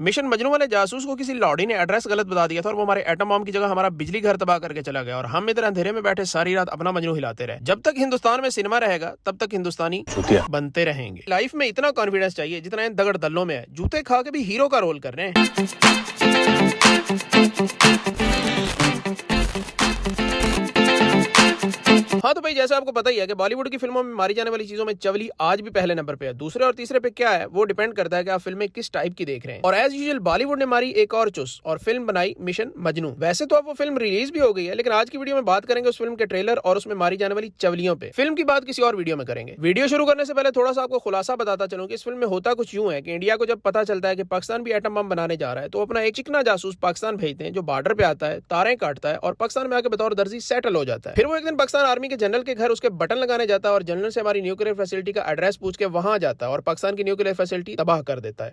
Mission Majnu वाले जासूस को किसी लौड़ी ने एड्रेस गलत बता दिया था और वो हमारे एटम बम की जगह हमारा बिजली घर तबाह करके चला गया और हम इधर अंधेरे में बैठे सारी रात अपना मजनू हिलाते रहे। जब तक हिंदुस्तान में सिनेमा रहेगा तब तक हिंदुस्तानी बनते रहेंगे। लाइफ में इतना कॉन्फिडेंस चाहिए जितना इन दगड़ दल्लों में है। जूते खा के भी हीरो का रोल कर रहे हैं। हाँ तो भाई जैसा आपको पता ही है कि बॉलीवुड की फिल्मों में मारी जाने वाली चीजों में चवली आज भी पहले नंबर पे है। दूसरे और तीसरे पे क्या है वो डिपेंड करता है कि आप फिल्में किस टाइप की देख रहे हैं। और एज यूजुअल बॉलीवुड ने मारी एक और चुस और फिल्म बनाई मिशन मजनू। वैसे तो अब वो फिल्म रिलीज भी हो गई है, लेकिन आज की वीडियो में बात करेंगे उस फिल्म के ट्रेलर और उसमें मारी जाने वाली चवलियों पे। फिल्म की बात किसी और वीडियो में करेंगे। वीडियो शुरू करने से पहले थोड़ा सा आपको खुलासा बताता चलूं कि इस फिल्म में होता कुछ यूं है कि इंडिया को जब पता चलता है कि पाकिस्तान भी एटम बम बनाने जा रहा है तो अपना एक चिकना जासूस पाकिस्तान भेजते हैं जो बॉर्डर पे आता है, तारें काटता है और पाकिस्तान में आके बतौर दर्जी सेटल हो जाता है। फिर वो एक दिन पाकिस्तान आर्मी के जनरल के घर उसके बटन लगाने जाता है और जनरल से हमारी न्यूक्लियर फैसिलिटी का एड्रेस पूछ के वहां जाता है और पाकिस्तान की न्यूक्लियर फैसिलिटी तबाह कर देता है।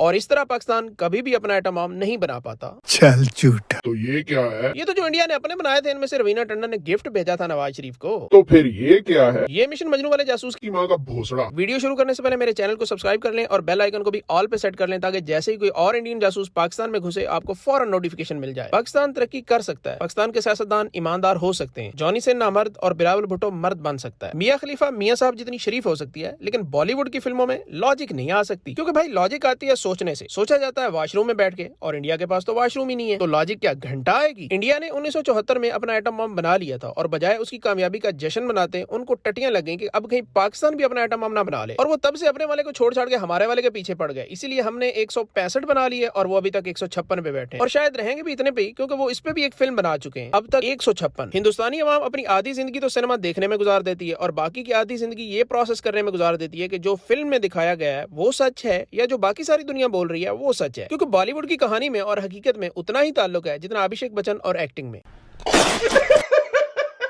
और इस तरह पाकिस्तान कभी भी अपना एटम बम नहीं बना पाता। चल झूठा। तो ये क्या है? ये तो जो इंडिया ने अपने बनाए थे इनमें से रवीना टंडन ने गिफ्ट भेजा था नवाज शरीफ को। तो फिर ये क्या है? ये मिशन मजनू वाले जासूस की माँ का भोसड़ा। वीडियो शुरू करने से पहले मेरे चैनल को सब्सक्राइब कर लें और बेल आइकन को भी ऑल पे सेट कर लें ताकि जैसे ही कोई और इंडियन जासूस पाकिस्तान में घुसे आपको फौरन नोटिफिकेशन मिल जाए। पाकिस्तान तरक्की कर सकता है, पाकिस्तान के सियासतदान ईमानदार हो सकते हैं, जॉनी सिन्हा मर्द और बिलावल भुट्टो मर्द बन सकता है, मियां खलीफा मियां साहब जितनी शरीफ हो सकती है, लेकिन बॉलीवुड की फिल्मों में लॉजिक नहीं आ सकती। क्योंकि भाई लॉजिक आती है सोचने से। सोचा जाता है वॉशरूम में बैठ के और इंडिया के पास तो वॉशरूम ही नहीं है, तो लॉजिक क्या घंटा आएगी। इंडिया ने 1974 में अपना एटम बम बना लिया था और बजाय उसकी कामयाबी का जश्न मनाते उनको टटियां लग गई कि अब कहीं पाकिस्तान भी अपना एटम बम ना बना ले। और वो तब से अपने वाले को छोड़ छाड़ के हमारे वाले के पीछे पड़ गए। इसीलिए हमने 165 बना लिए और वो अभी तक 156 पे बैठे और शायद रहेंगे भी इतने पे ही, क्योंकि वो इस पे भी एक फिल्म बना चुके हैं। अब तक 156। हिंदुस्तानी अवाम अपनी आधी जिंदगी तो सिनेमा देखने में गुजार देती है और बाकी की आधी जिंदगी ये प्रोसेस करने में गुजार देती है कि जो फिल्म में दिखाया गया है वो सच है या जो बाकी सारी दुनिया बोल रही है वो सच है। क्योंकि बॉलीवुड की कहानी में और हकीकत में उतना ही ताल्लुक है जितना अभिषेक बच्चन और एक्टिंग में।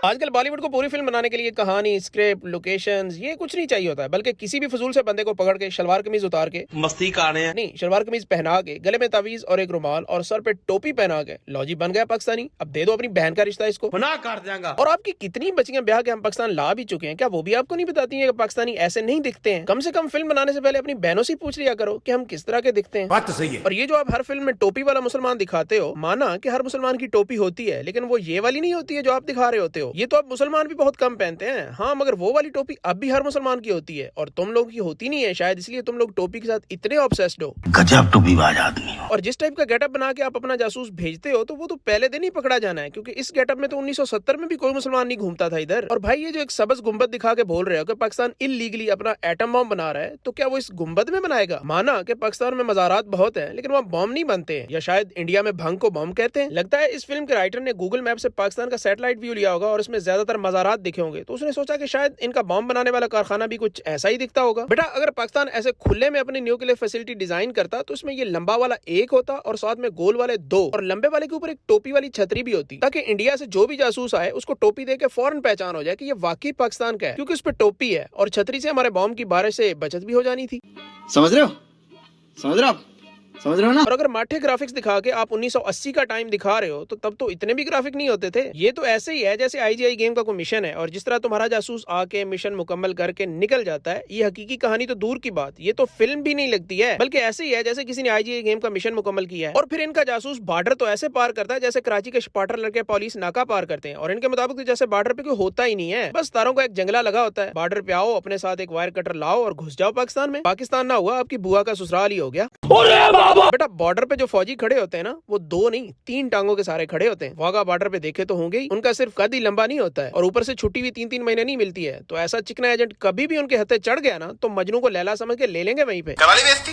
आजकल बॉलीवुड को पूरी फिल्म बनाने के लिए कहानी, स्क्रिप्ट, लोकेशंस ये कुछ नहीं चाहिए होता है, बल्कि किसी भी फजूल से बंदे को पकड़ के शलवार कमीज उतार के मस्ती काने नहीं शलवार कमीज पहना के गले में तावीज और एक रुमाल और सर पे टोपी पहना के लॉजी बन गया पाकिस्तानी। अब दे दो अपनी बहन का रिश्ता इसको, बना कर देंगे। और आपकी कितनी बच्चियां ब्याह के हम पाकिस्तान ला भी चुके हैं, क्या वो भी आपको नहीं बताती हैं कि पाकिस्तानी ऐसे नहीं दिखते हैं? कम से कम फिल्म बनाने से पहले अपनी बहनों से पूछ लिया करो कि हम किस तरह के दिखते हैं। बात तो सही है। और ये जो आप हर फिल्म में टोपी वाला मुसलमान दिखाते हो, माना कि हर मुसलमान की टोपी होती है, लेकिन वो ये वाली नहीं होती है जो आप दिखा रहे होते हो। ये तो आप मुसलमान भी बहुत कम पहनते हैं, हाँ, मगर वो वाली टोपी अब भी हर मुसलमान की होती है और तुम लोगों की होती नहीं है। शायद इसलिए तुम लोग टोपी के साथ इतने ऑब्सेस्ड हो। गजब टोपीबाज आदमी हो। और जिस टाइप का गेटअप बना के आप अपना जासूस भेजते हो तो वो तो पहले दिन ही पकड़ा जाना है, क्योंकि इस गेटअप में तो 1970 में भी कोई मुसलमान नहीं घूमता था इधर। और भाई ये जो एक सबज गुंबद दिखा के बोल रहे हो कि पाकिस्तान इलीगली अपना एटम बम बना रहा है, तो क्या वो इस गुंबद में बनाएगा? माना कि पाकिस्तान में मज़ारात बहुत है लेकिन वहाँ बम नहीं बनते हैं, या शायद इंडिया में भंग को बम कहते हैं। लगता है इस फिल्म के राइटर ने गूगल मैप से पाकिस्तान का सैटेलाइट व्यू लिया होगा और उसमें ज्यादातर मज़ारात दिखे होंगे, तो उसने सोचा कि शायद इनका बम बनाने वाला कारखाना भी कुछ ऐसा ही दिखता होगा। बेटा अगर पाकिस्तान ऐसे खुले में अपनी न्यूक्लियर फैसिलिटी डिजाइन करता तो इसमें ये लंबा वाला एक होता और साथ में गोल वाले दो, और लंबे वाले के ऊपर एक टोपी वाली छतरी भी होती, ताकि इंडिया से जो भी जासूस आए उसको टोपी देके फौरन पहचान हो जाए कि ये वाकई पाकिस्तान का है, क्योंकि उस पर टोपी है। और छतरी से हमारे बम की बारिश से बचत भी हो जानी थी। समझ रहे हो? समझ रहे हो आप? समझ रहे हो ना? और अगर माठे ग्राफिक्स दिखा के आप 1980 का टाइम दिखा रहे हो तो तब तो इतने भी ग्राफिक नहीं होते थे। ये तो ऐसे ही है जैसे आईजीआई गेम का कोई मिशन है और जिस तरह तुम्हारा जासूस आके मिशन मुकम्मल करके निकल जाता है, ये हकीकी कहानी तो दूर की बात, ये तो फिल्म भी नहीं लगती है, बल्कि ऐसे ही है जैसे किसी ने आईजीआई गेम का मिशन मुकम्मल किया है और फिर इनका जासूस बॉर्डर तो ऐसे पार करता है जैसे कराची के स्पाटर लड़के पुलिस नाका पार करते हैं। और इनके मुताबिक तो जैसे बॉर्डर पे कोई होता ही नहीं है, बस तारों का एक जंगला लगा होता है। बॉर्डर पे आओ, अपने साथ एक वायर कटर लाओ और घुस जाओ पाकिस्तान में। पाकिस्तान ना हुआ, आपकी बुआ का ससुराल ही हो गया। बेटा बॉर्डर पे जो फौजी खड़े होते हैं ना, वो 2 नहीं 3 टांगों के सारे खड़े होते हैं। वाघा बॉर्डर पे देखे तो होंगे ही, उनका सिर्फ कद ही लंबा नहीं होता है और ऊपर से छुट्टी भी 3-3 महीने नहीं मिलती है। तो ऐसा चिकना एजेंट कभी भी उनके हत्थे चढ़ गया ना तो मजनू को लैला समझ के ले लेंगे वहीं पे।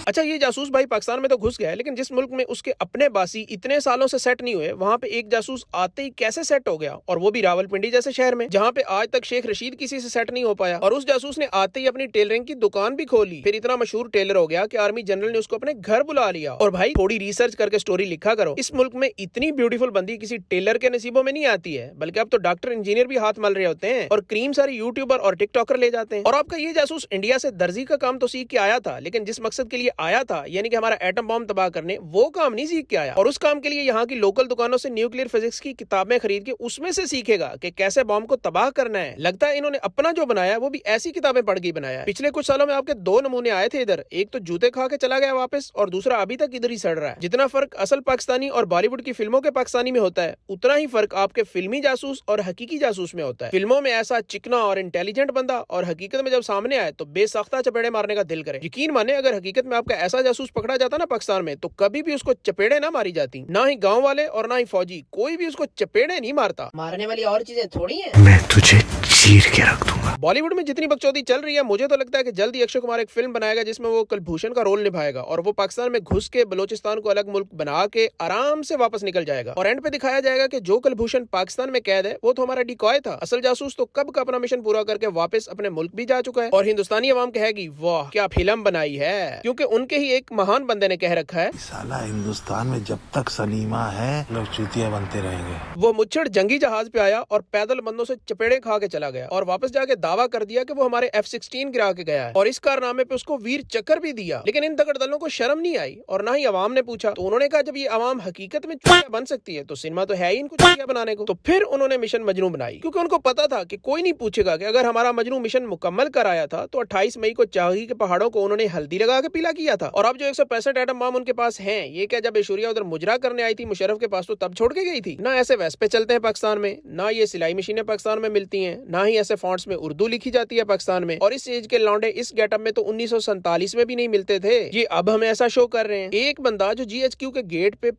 अच्छा ये जासूस भाई पाकिस्तान में तो घुस गया, लेकिन जिस मुल्क में उसके अपने बासी इतने सालों से सेट नहीं हुए, वहाँ पे एक जासूस आते ही कैसे सेट हो गया, और वो भी रावलपिंडी जैसे शहर में, जहाँ पे आज तक शेख रशीद किसी से सेट नहीं हो पाया। और उस जासूस ने आते ही अपनी टेलरिंग की दुकान भी खोली, फिर इतना मशहूर टेलर हो गया कि आर्मी जनरल ने उसको अपने घर बुला लिया। और भाई थोड़ी रिसर्च करके स्टोरी लिखा करो, इस मुल्क में इतनी ब्यूटीफुल बंदी किसी टेलर के नसीबों में नहीं आती है, बल्कि अब तो डॉक्टर इंजीनियर भी हाथ मल रहे होते हैं और क्रीम सारी यूट्यूबर और टिकटॉकर ले जाते हैं। और आपका ये जासूस इंडिया से दर्जी का काम तो सीख के आया था, लेकिन जिस मकसद के लिए आया था, यानी कि हमारा एटम बम तबाह करने, वो काम नहीं सीख के आया। और उस काम के लिए यहाँ की लोकल दुकानों से न्यूक्लियर फिजिक्स की किताबें खरीद के उसमें से सीखेगा कि कैसे बम को तबाह करना है। लगता है इन्होंने अपना जो बनाया वो भी ऐसी किताबें पढ़ के बनाया है। पिछले कुछ सालों में आपके 2 नमूने आए थे इधर, एक तो जूते खा के चला गया वापस और दूसरा अभी तक इधर ही सड़ रहा है। जितना फर्क असल पाकिस्तानी और बॉलीवुड की फिल्मों के पाकिस्तानी में होता है, उतना ही फर्क आपके फिल्मी जासूस और हकीकी जासूस में होता है। फिल्मों में ऐसा चिकना और इंटेलिजेंट बंदा और हकीकत में जब सामने आए तो बेसाख्ता चपेड़े मारने का दिल करे। यकीन माने अगर हकीकत में आपका ऐसा जासूस पकड़ा जाता ना पाकिस्तान में, तो कभी भी उसको चपेड़े ना मारी जाती। ना ही गाँव वाले और ना ही फौजी, कोई भी उसको चपेड़े नहीं मारता। मारने वाली और चीजें थोड़ी हैं। मैं तुझे चीर के रख दूंगा। बॉलीवुड में जितनी बकचोदी चल रही है, मुझे तो लगता है कि जल्द ही अक्षय कुमार एक फिल्म बनाएगा जिसमें वो कुलभूषण का रोल निभाएगा और वो पाकिस्तान में घुस के बलोचिस्तान को अलग मुल्क बना के आराम से वापस निकल जाएगा और एंड पे दिखाया जाएगा कि जो कुलभूषण पाकिस्तान में कैद है वो तो हमारा डिकॉय था। असल जासूस तो कब का अपना मिशन पूरा करके वापस अपने मुल्क भी जा चुका है और हिंदुस्तानी अवाम कहेगी वाह क्या फिल्म बनाई है, क्योंकि उनके ही एक महान बंदे ने कह रखा है, साला हिंदुस्तान में जब तक सलीमा है लोग चूतिया बनते रहेंगे। वो मुच्छड़ जंगी जहाज पे आया और पैदल बंदों से चपेड़े खा के चला गया और वापस जाके दावा कर दिया कि वो हमारे F-16 गिरा के गया है और इस कारनामे पे उसको वीर चक्कर भी दिया। लेकिन इन दगड़दलों को शर्म नहीं आई और ना ही अवाम ने पूछा। तो उन्होंने कहा जब ये अवाम हकीकत में चूतिया बन सकती है तो सिनेमा तो है ही इनको चूतिया बनाने को। तो फिर उन्होंने मिशन मजनू बनाई, क्योंकि उनको पता था कि कोई नहीं पूछेगा कि अगर हमारा मजनू मिशन मुकम्मल कराया था तो 28 मई को चाही के पहाड़ों को उन्होंने हल्दी लगा के पीला किया था। और अब जो 165 एटम बम उनके पास हैं, ये क्या जब ऐश्वर्या उधर मुजरा करने आई थी मुशर्रफ के पास तो तब छोड़ के गई थी? ना ऐसे वेस्ट पे चलते हैं पाकिस्तान में, ना ये सिलाई मशीनें पाकिस्तान में मिलती हैं, ना ही ऐसे फॉन्ट्स में उर्दू लिखी जाती है पाकिस्तान में। और इस एज के लौंडे इस गेटअप में तो 1947 में भी नहीं मिलते थे। ये अब हमें ऐसा शो कर रहे हैं। एक बंदा जो GHQ के गेट पे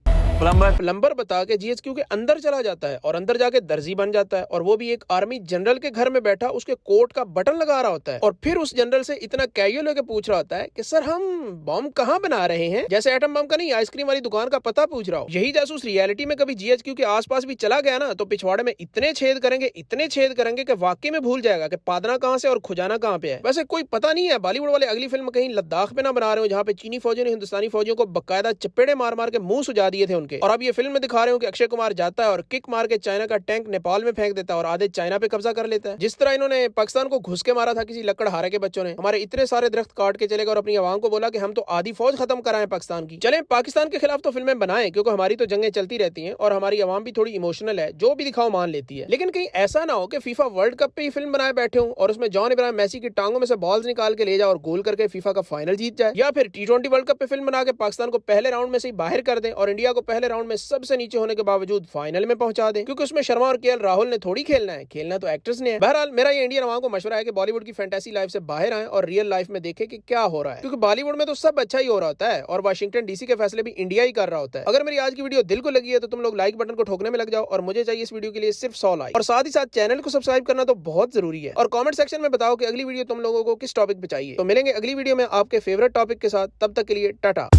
प्लम्बर बता के GHQ के अंदर चला जाता है और अंदर जाके दर्जी बन जाता है, और वो भी एक आर्मी जनरल के घर में बैठा उसके कोट का बटन लगा रहा होता है और फिर उस जनरल से इतना कैजुअल होकर पूछ रहा होता है कि सर हम बम कहाँ बना रहे हैं, जैसे एटम बम का नहीं आइसक्रीम वाली दुकान का पता पूछ रहा हो। यही जासूस रियलिटी में कभी GHQ के आसपास भी चला गया ना तो पिछवाड़े में इतने छेद करेंगे कि वाकई में भूल जाएगा कि पादना कहाँ से और खुजाना कहाँ पे है। वैसे कोई पता नहीं है बॉलीवुड वाले अगली फिल्म कहीं लद्दाख पे ना बना रहे हो जहाँ पे चीनी फौजियों ने हिंदुस्तानी फौजियों को बकायदा चपेड़े मार मार के मुंह सुजा दिए थे उनके। और अब ये फिल्म में दिखा रहे हो कि अक्षय कुमार जाता है और किक मार के चाइना का टैंक नेपाल में फेंक देता है और आधे चाइना पे कब्जा कर लेता है। जिस तरह इन्होंने पाकिस्तान को घुस के मारा था किसी लकड़हारे के बच्चों ने, हमारे इतने सारे दरख्त काट के चले गए और अपनी आवाम को बोला कि हम तो आधी फौज खत्म कराएं पाकिस्तान की। चलें पाकिस्तान के खिलाफ तो फिल्में बनाएं, क्योंकि हमारी तो जंगें चलती रहती हैं और हमारी आवाम भी थोड़ी इमोशनल है, जो भी दिखाओ मान लेती है। लेकिन कहीं ऐसा ना हो कि फीफा वर्ल्ड कप पे ही फिल्म बनाए बैठे हो और उसमें जॉन इब्राहिम मेसी की टांगों में से बॉल्स निकाल के ले जाए और गोल करके फीफा का फाइनल जीत जाए, या फिर T20 वर्ल्ड कप पे फिल्म बना के पाकिस्तान को पहले राउंड में से ही बाहर कर दें और इंडिया को पहले राउंड में सबसे नीचे होने के बावजूद फाइनल में पहुंचा दें, क्योंकि उसमें शर्मा और KL राहुल ने थोड़ी खेलना है, खेलना तो एक्टर्स ने है। बहरहाल मेरा ये इंडियन अवाम को मशवरा है कि बॉलीवुड की फैंटेसी लाइफ से बाहर आए और रियल लाइफ में देखें कि क्या हो रहा है, क्योंकि बॉलीवुड में तो सब अच्छा ही हो रहा होता है और वाशिंगटन DC के फैसले भी इंडिया ही कर रहा होता है। अगर मेरी आज की वीडियो दिल को लगी है तो तुम लोग लाइक बटन को ठोकने में लग जाओ और मुझे चाहिए इस वीडियो के लिए सिर्फ 100 लाइक, और साथ ही साथ चैनल को सब्सक्राइब करना तो बहुत जरूरी है। और कमेंट सेक्शन में बताओ कि अगली वीडियो तुम लोगों को किस टॉपिक पे चाहिए। तो मिलेंगे अगली वीडियो में आपके फेवरेट टॉपिक के साथ, तब तक के लिए टाटा।